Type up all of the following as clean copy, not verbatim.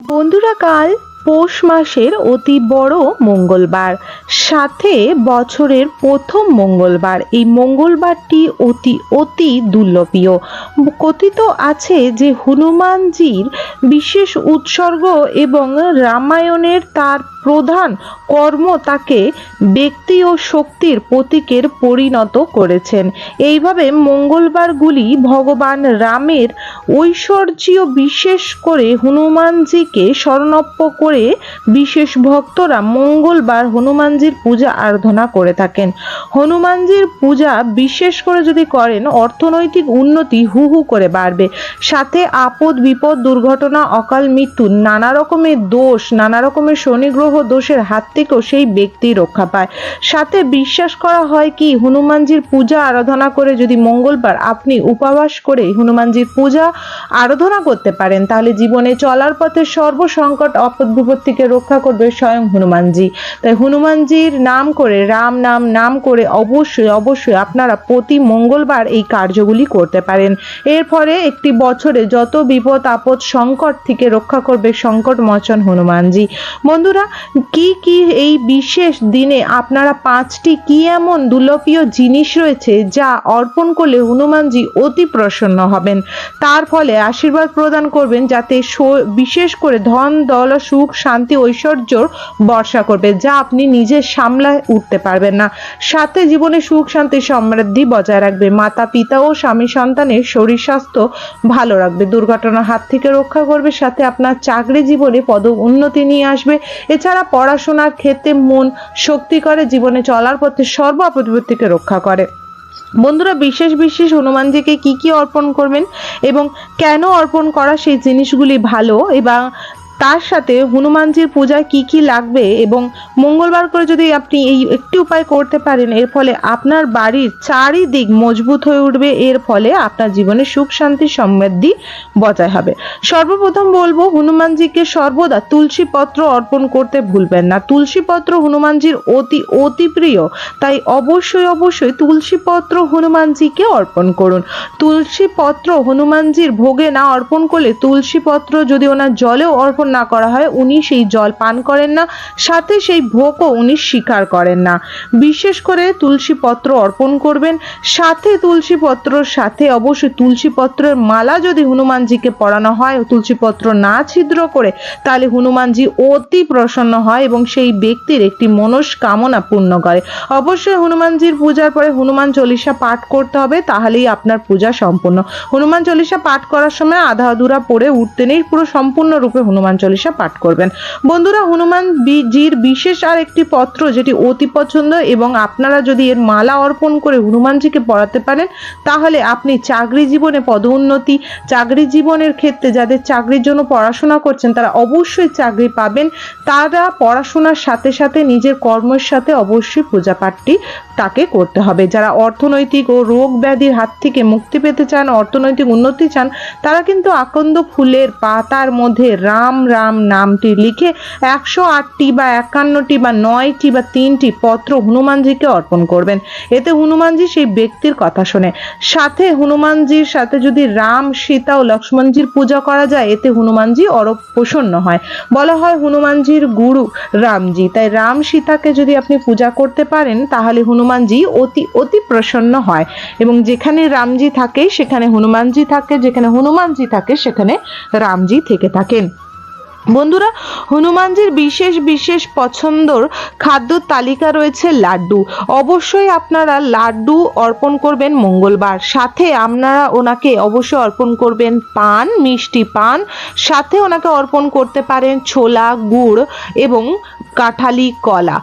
বন্ধুরা, কাল পৌষ মাসের অতি বড় মঙ্গলবার, সাথে বছরের প্রথম মঙ্গলবার। এই মঙ্গলবারটি অতি অতি দুর্লভীয়। কথিত আছে যে হনুমানজির বিশেষ উৎসর্গ এবং রামায়ণের তার প্রধান কর্ম তাকে ব্যক্তি ও শক্তির প্রতীকের পরিণত করেছেন। এইভাবে মঙ্গলবারগুলি ভগবান রামের ঐশ্বর্য, বিশেষ করে হনুমানজিকে স্মরণাপন্ন করে বিশেষ ভক্তরা মঙ্গলবার হনুমানজির পূজা আরাধনা করে থাকেন। হনুমানজির পূজা বিশেষ করে যদি করেন, অর্থনৈতিক উন্নতি হু হু করে বাড়বে, সাথে আপদ বিপদ, দুর্ঘটনা, অকাল মৃত্যু, নানা রকমের দোষ, নানা রকমের শনি গ্রহ দোষের হাত থেকেও সেই ব্যক্তি রক্ষা পায়। সাথে বিশ্বাস করা হয় কি, হনুমানজির পূজা আরাধনা করে যদি মঙ্গলবার আপনি উপবাস করে হনুমানজির পূজা আরাধনা করতে পারেন, তাহলে জীবনে চলার পথে সর্বসংকট আপদ বিপদ থেকে রক্ষা করবে স্বয়ং হনুমানজি। তাই হনুমানজির নাম করে, রাম নাম করে অবশ্যই অবশ্যই আপনারা প্রতি মঙ্গলবার এই কার্যগুলি করতে পারেন। এর ফলে একটি বছরে যত বিপদ আপদ সংকট থেকে রক্ষা করবে সংকট মোচন হনুমানজি। বন্ধুরা, কি কি এই বিশেষ দিনে আপনারা 5টি কি এমন দুর্লভীয় জিনিস রয়েছে যা অর্পণ করলে হনুমানজি অতি প্রসন্ন হবেন, তার ফলে আশীর্বাদ প্রদান করবেন, যাতে বিশেষ করে ধন দল, সুখ শান্তি ঐশ্বর্যর বর্ষা করবে, যা আপনি নিজে সামলায় উঠতে পারবেন না। সাথে জীবনে সুখ শান্তি সমৃদ্ধি বজায় রাখবে, মাতা পিতা ও স্বামী সন্তানের শরীর স্বাস্থ্য ভালো রাখবে, দুর্ঘটনার হাত থেকে রক্ষা করবে, সাথে আপনার চাকরি জীবনে পদ উন্নতি নিয়ে আসবে। এছাড়া পড়াশোনার ক্ষেত্রে মন শক্তি করে, জীবনে চলার পথে সর্ব আপদ বিপদ থেকে রক্ষা করে। বন্ধুরা, বিশেষ বিশেষ হনুমানজিকে কি কি অর্পণ করবেন এবং কেন অর্পণ করা সেই জিনিসগুলি ভালো, এবং তার সাথে হনুমানজির পূজায় কি কি লাগবে, এবং মঙ্গলবার করে যদি আপনি এই একটি উপায় করতে পারেন, এর ফলে আপনার বাড়ির চারিদিক মজবুত হয়ে উঠবে, এর ফলে আপনার জীবনে সুখ শান্তি সমৃদ্ধি বজায় হবে। সর্বপ্রথম বলবো, হনুমানজিকে সর্বদা তুলসী পত্র অর্পণ করতে ভুলবেন না। তুলসী পত্র হনুমানজির অতি অতি প্রিয়, তাই অবশ্যই অবশ্যই তুলসী পত্র হনুমানজিকে অর্পণ করুন। তুলসী পত্র হনুমানজির ভোগে না অর্পণ করলে, তুলসী পত্র যদি ওনার জলেও অর্পণ না করা হয়, উনি সেই জল পান করেন না, সাথে সেই ভোগও উনি স্বীকার করেন না। বিশেষ করে তুলসী পত্র অর্পণ করবেন, সাথে তুলসী পত্রর সাথে অবশ্যই তুলসী পত্রের মালা যদি হনুমানজিকে পরানো হয়, তুলসী পত্র না ছিদ্র করে, তাহলে হনুমানজি অতি প্রসন্ন হয় এবং সেই ব্যক্তির একটি মনস্কামনা পূর্ণ করে। অবশ্যই হনুমানজির পূজার পরে হনুমান চল্লিশা পাঠ করতে হবে, তাহলেই আপনার পূজা সম্পূর্ণ। হনুমান চল্লিশা পাঠ করার সময় আধা আধুরা পড়ে উঠতে নেই, পুরো সম্পূর্ণরূপে হনুমান চল্লিশা পাঠ করবেন। বন্ধুরা, হনুমানজির বিশেষ আর একটি পত্র যেটি অতি পছন্দ, এবং আপনারা যদি এর মালা অর্পণ করে হনুমানজিকে পড়াতে পারেন, তাহলে আপনি চাকরি জীবনে পদোন্নতি, চাকরি জীবনের ক্ষেত্রে যাদের চাকরির জন্য পড়াশোনা করছেন তারা অবশ্যই চাকরি পাবেন। তারা পড়াশোনার সাথে সাথে নিজের কর্মের সাথে অবশ্যই পূজা পাঠটি তাকে করতে হবে। যারা অর্থনৈতিক ও রোগ ব্যাধির হাত থেকে মুক্তি পেতে চান, অর্থনৈতিক উন্নতি চান, তারা কিন্তু আকন্দ ফুলের পাতার মধ্যে রাম রাম নামটি লিখে 108টি বা 51টি বা 9টি বা 3টি পত্র হনুমানজিকে অর্পণ করবেন। এতে হনুমানজি সেই ব্যক্তির কথা শোনে। সাথে হনুমানজির সাথে যদি রাম, সীতা ও লক্ষ্মণজির পূজা করা যায়, এতে হনুমানজি অরূপ প্রসন্ন হয়। বলা হয় হনুমানজির গুরু রামজি, তাই রাম সীতাকে যদি আপনি পূজা করতে পারেন, তাহলে হনুমানজি অতি অতি প্রসন্ন হয়, এবং যেখানে রামজি থাকে সেখানে হনুমানজি থাকে, যেখানে হনুমানজি থাকে সেখানে রামজি থেকে থাকেন। বন্ধুরা, হনুমানজির বিশেষ বিশেষ পছন্দর খাদ্য তালিকা রয়েছে লাড্ডু। অবশ্যই আপনারা লাড্ডু অর্পণ করবেন মঙ্গলবার, সাথে আপনারা ওনাকে অবশ্যই অর্পণ করবেন পান, মিষ্টি পান, সাথে ওনাকে অর্পণ করতে পারেন ছোলা, গুড় এবং কাঁঠালি কলা।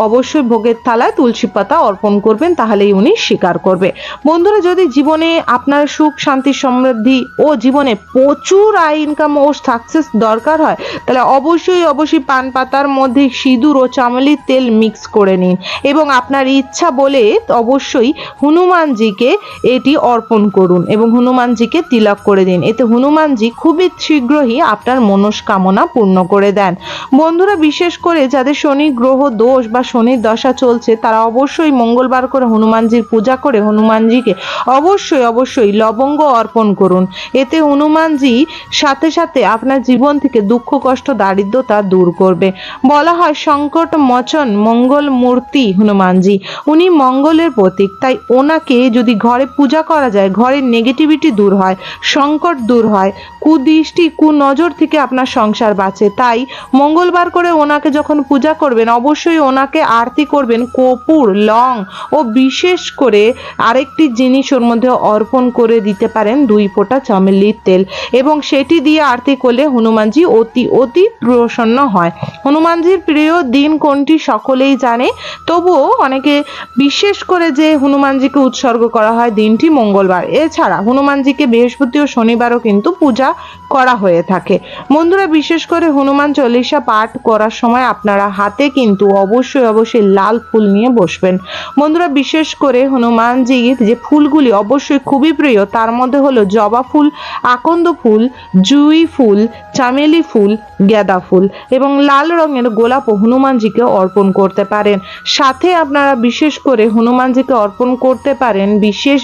অবশ্যই ভোগের থালায় তুলসী পাতা অর্পণ করবেন, তাহলেই উনি স্বীকার করবে। বন্ধুরা, যদি জীবনে আপনার সুখ শান্তি সমৃদ্ধি ও জীবনে প্রচুর আয় ইনকাম ও সাকসেস দরকার হয়, তাহলে অবশ্যই অবশ্যই পান পাতার মধ্যে সিঁদুর ও চামেলির তেল মিক্স করে নিন, এবং আপনার ইচ্ছা বলে অবশ্যই হনুমানজিকে এটি অর্পণ করুন এবং হনুমানজিকে তিলক করে দিন। এতে হনুমানজি খুবই শীঘ্রই আপনার মনস্কামনা পূর্ণ করে দেন। বন্ধুরা, বিশেষ করে যাদের শনি গ্রহ দোষ বা শনির দশা চলছে, তারা অবশ্যই মঙ্গলবার করে হনুমানজির পূজা করে হনুমানজিকে অবশ্যই অবশ্যই লবঙ্গ অর্পণ করুন। এতে হনুমানজি সাথে সাথে আপনার জীবন থেকে দুঃখ কষ্ট দারিদ্রতা দূর করবে। বলা হয় সংকট মোচন মঙ্গল মূর্তি হনুমানজি, উনি মঙ্গলের প্রতীক, তাই ওনাকে যদি ঘরে পূজা করা যায় ঘরের নেগেটিভিটি দূর হয়, সংকট দূর হয়, কুদৃষ্টি কুনজর থেকে আপনার সংসার বাঁচে। তাই মঙ্গলবার করে ওনাকে যখন পূজা করবেন অবশ্যই ওনাকে আরতি করবেন কর্পূর, লং ও বিশেষ করে আরেকটি জিনিস ওর মধ্যে অর্পণ করে দিতে পারেন 2 ফোঁটা চামেলির তেল, এবং সেটি দিয়ে আরতি করলে হনুমানজি অতি অতি প্রসন্ন হয়। হনুমানজির প্রিয় দিন কোনটি সকলেই জানে, তবুও অনেকে বিশেষ করে যে হনুমানজিকে উৎসর্গ করা হয় দিনটি মঙ্গলবার। এছাড়া হনুমানজিকে বৃহস্পতি ও শনিবারও কিন্তু পূজা করা হয়ে থাকে। বন্ধুরা, বিশেষ করে হনুমান চল্লিশা পাঠ করার সময় আপনারা হাতে কিন্তু অবশ্যই লাল ফুল নিয়ে বসবেন। বন্ধুরা, বিশেষ করে হনুমানজির যে ফুলগুলি অবশ্যই খুবই প্রিয় তার মধ্যে হলো জবা ফুল, আকন্দ ফুল, জুঁই ফুল, চামেলি ফুল, গাঁদা ফুল এবং লাল রঙের গোলাপও হনুমানজিকে অর্পণ করতে পারেন। সাথে আপনারা বিশেষ করে হনুমানজিকে অর্পণ করতে পারেন বিশেষ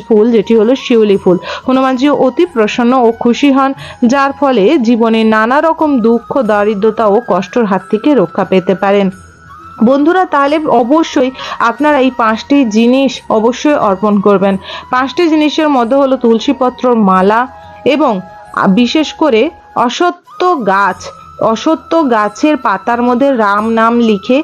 ফুল, যেটি হলো শিউলি ফুল। হনুমানজি অতি প্রসন্ন ও খুশি হন, যার ফলে জীবনে নানা রকম দুঃখ দারিদ্রতা ও কষ্টের হাত থেকে রক্ষা পেতে পারেন। বন্ধুরা, তাহলে অবশ্যই আপনারা এই 5টি জিনিস অবশ্যই অর্পণ করবেন। 5টি জিনিসের মধ্যে হলো তুলসী পত্র মালা এবং বিশেষ করে অশ্বত্থ গাছের পাতার মধ্যে রাম নাম লিখে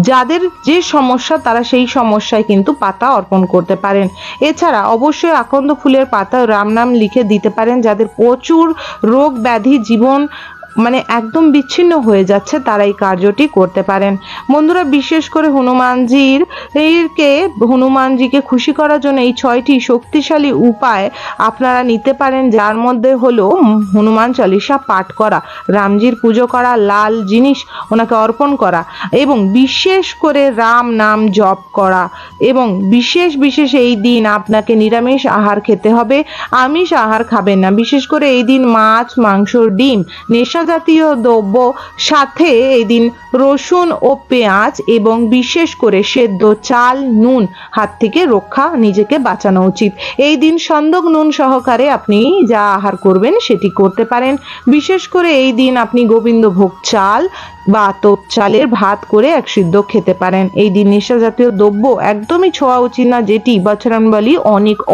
যাদের যে সমস্যা তারা সেই সমস্যায় কিন্তু পাতা অর্পণ করতে পারেন। এছাড়া অবশ্যই আকন্দ ফুলের পাতা রাম নাম লিখে দিতে পারেন যাদের প্রচুর রোগ ব্যাধি জীবন একদম বিচ্ছিন্ন হয়ে যাচ্ছে, তারা এই কার্যটি করতে পারেন। বন্ধুরা, বিশেষ করে হনুমানজিকে খুশি করার জন্য এই 6টি শক্তিশালী উপায় আপনারা নিতে পারেন, যার মধ্যে হলো হনুমান চালিসা পাঠ করা, রামজির পুজো করা, লাল জিনিস ওনাকে অর্পণ করা এবং বিশেষ করে রাম নাম জপ করা। এবং বিশেষ এই দিন আপনাকে নিরামিষ আহার খেতে হবে, আমিষ আহার খাবেন না। বিশেষ করে এই দিন মাছ, মাংস, ডিম, নেশা জাতীয় দ্রব্য, সাথে এই দিন রসুন ও পেঁয়াজ এবং বিশেষ করে সেদ্ধ চাল, নুন হাত থেকে নিজেকে বাঁচানো উচিত। এই দিন সন্দক নুন সহকারে আপনি যা আহার করবেন সেটি করতে পারেন। বিশেষ করে এই দিন আপনি গোবিন্দভোগ চাল বা তোপ চালের ভাত করে 1 সিদ্ধ খেতে পারেন। এই দিন নেশা জাতীয় দ্রব্য একদমই ছোঁয়া উচিত না, যেটি বজরংবলী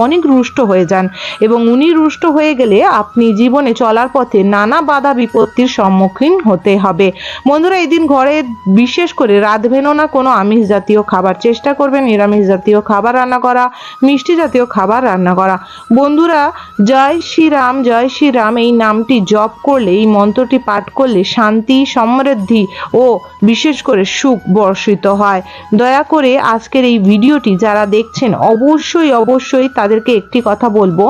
অনেক রুষ্ট হয়ে যান এবং উনি রুষ্ট হয়ে গেলে আপনি জীবনে চলার পথে নানা বাধা বিপত্তির সম্মুখীন হতে হবে। বন্ধুরা, এই দিন ঘরে বিশেষ করে রাঁধবেনও না কোনো আমিষ জাতীয় খাবার, চেষ্টা করবেন নিরামিষ জাতীয় খাবার রান্না করা, মিষ্টি জাতীয় খাবার রান্না করা। বন্ধুরা, জয় শ্রীরাম এই নামটি জপ করলে, এই মন্ত্রটি পাঠ করলে শান্তি, সমৃদ্ধি ও বিশেষ করে সুখ বর্ষিত হয়। দয়া করে আজকের এই ভিডিওটি যারা দেখছেন অবশ্যই তাদেরকে একটি কথা বলবো,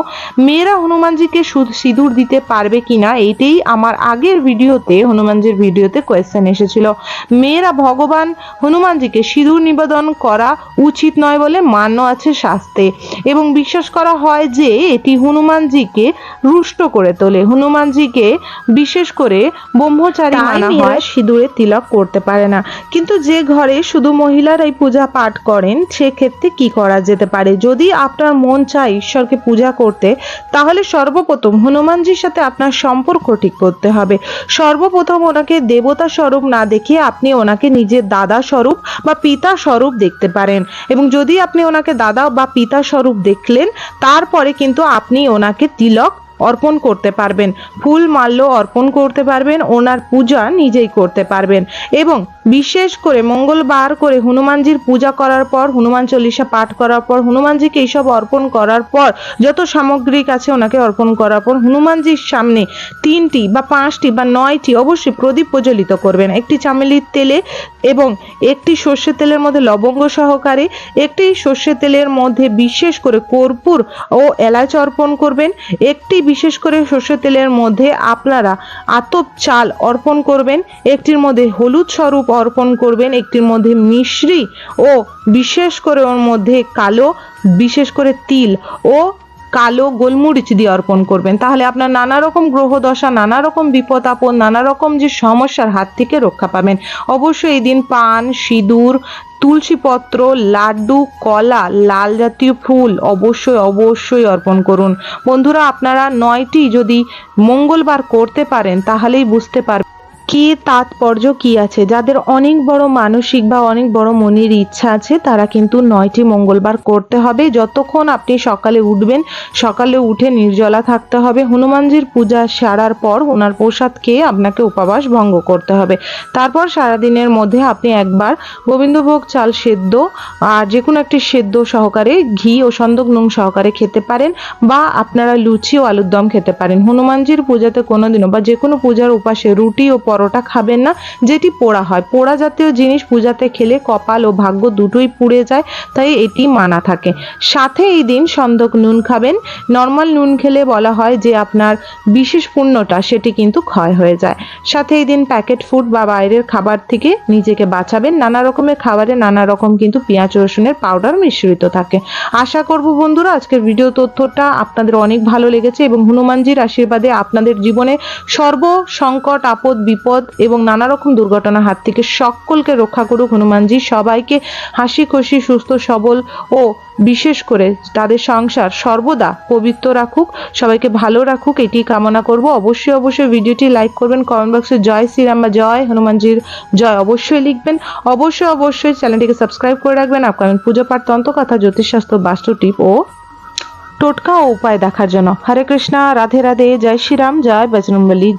মেয়েরা হনুমানজিকে সিঁদুর দিতে পারবে কিনা, এইটাই আমার আগের ভিডিওতে হনুমানজির ভিডিওতে কোয়েশ্চেন এসেছিল। মেয়েরা ভগবান হনুমানজিকে সিঁদুর নিবেদন করা উচিত নয় বলে মান্য আছে শাস্ত্রে, এবং বিশ্বাস করা হয় যে এটি হনুমানজিকে রুষ্ট করে তোলে। হনুমানজিকে বিশেষ করে ব্রহ্মচারী মানা হয়, সিঁদুরে তিলক করতে পারে না। কিন্তু যে ঘরে শুধু মহিলারা এই পূজা পাঠ করেন সেক্ষেত্রে কি করা যেতে পারে? যদি আপনার মন চায় ঈশ্বরকে পূজা করতে, তাহলে সর্বপ্রথম হনুমানজির সাথে আপনার সম্পর্ক ঠিক করতে হবে। সর্বপ্রথম ওনাকে দেবতা স্বরূপ না দেখে আপনি ওনাকে নিজের দাদা স্বরূপ বা পিতা স্বরূপ দেখতে পারেন, এবং যদি আপনি ওনাকে দাদা বা পিতা স্বরূপ দেখলেন তারপরে কিন্তু আপনি ওনাকে তিলক অর্পণ করতে পারবেন, ফুল মাল্য অর্পণ করতে পারবেন, ওনার পূজা নিজেই করতে পারবেন। এবং বিশেষ করে মঙ্গলবার করে হনুমানজির পূজা করার পর, হনুমান চল্লিশা পাঠ করার পর, হনুমানজিকে এইসব অর্পণ করার পর, যত সামগ্রিক আছে ওনাকে অর্পণ করার পর হনুমানজির সামনে 3টি বা 5টি বা 9টি অবশ্যই প্রদীপ প্রজ্বলিত করবেন। একটি চামেলির তেলে এবং একটি সর্ষে তেলের মধ্যে লবঙ্গ সহকারে, একটি সর্ষে তেলের মধ্যে বিশেষ করে কর্পূর ও এলাচ অর্পণ করবেন, একটি বিশেষ করে সর্ষে তেলের মধ্যে আপনারা আতপ চাল অর্পণ করবেন, একটির মধ্যে হলুদ স্বরূপ অর্পণ করবেন, একটির মধ্যে মিশ্রি ও বিশেষ করে ওর মধ্যে কালো বিশেষ করে তিল ও কালো গোলমরিচ দিয়ে অর্পণ করবেন। তাহলে আপনার নানা রকম গ্রহ দশা, নানা রকম বিপদ আপদ, নানা রকম যে সমস্যার হাত থেকে রক্ষা পাবেন। অবশ্যই এই দিন পান, সিঁদুর, তুলসী পত্র, লাড্ডু, কলা, লাল জাতীয় ফুল অবশ্যই অর্পণ করুন। বন্ধুরা, আপনারা 9টি যদি মঙ্গলবার করতে পারেন তাহলেই বুঝতে পারবেন কি তাৎপর্য কি আছে। যাদের অনেক বড় মানসিক বা অনেক বড় মনের ইচ্ছা আছে তারা কিন্তু 9টি মঙ্গলবার করতে হবে। যতক্ষণ আপনি সকালে উঠবেন, সকালে উঠে নির্জলা থাকতে হবে। হনুমানজির পূজা সারার পর ওনার প্রসাদ খেয়ে আপনাকে উপবাস ভঙ্গ করতে হবে। তারপর সারাদিনের মধ্যে আপনি একবার গোবিন্দভোগ চাল সেদ্ধ আর যে কোনো একটি সেদ্ধ সহকারে ঘি ও সন্দক নুন সহকারে খেতে পারেন, বা আপনারা লুচি ও আলুর দম খেতে পারেন। হনুমানজির পূজাতে কোনোদিনও বা যে কোনো পূজার উপাসে রুটি ও পরোটা খাবেন না, যেটি পোড়া হয়। পোড়া জাতীয় জিনিস পূজাতে খেলে কপাল ও ভাগ্য দুটোই পুড়ে যায়, তাই এটি মানা থাকে। সাথে এই দিন সন্দক নুন খাবেন। নর্মাল নুন খেলে বলা হয় যে আপনার বিশেষ পুণ্যটা সেটি কিন্তু ক্ষয় হয়ে যায়। সাথে এই দিন প্যাকেট ফুড বা বাইরের খাবার থেকে নিজেকে বাঁচাবেন। নানা রকমের খাবারে নানা রকম কিন্তু পেঁয়াজ রসুনের পাউডার মিশ্রিত থাকে। আশা করব বন্ধুরা আজকের ভিডিও তথ্যটা আপনাদের অনেক ভালো লেগেছে এবং হনুমানজির আশীর্বাদে আপনাদের জীবনে সর্ব সংকট আপদ বিপদ এবং নানা রকম দুর্ঘটনার হাত থেকে সকলকে রক্ষা করুক হনুমানজি। সবাইকে হাসি খুশি সুস্থ সবল ও বিশেষ করে তাদের সংসার সর্বদা পবিত্র রাখুক, সবাইকে ভালো রাখুক, এটি কামনা করব। অবশ্যই ভিডিওটি লাইক করবেন, কমেন্ট বক্সে জয় শ্রীরাম বা জয় হনুমানজির জয় অবশ্যই লিখবেন। অবশ্যই চ্যানেলটিকে সাবস্ক্রাইব করে রাখবেন আপকামিং পুজো পাঠ, তন্ত্রকথা, জ্যোতিষশাস্ত্র, বাস্তু টিপ ও টোটকা ও উপায় দেখার জন্য। হরে কৃষ্ণা, রাধে রাধে, জয় শ্রীরাম, জয় বজরংবলী।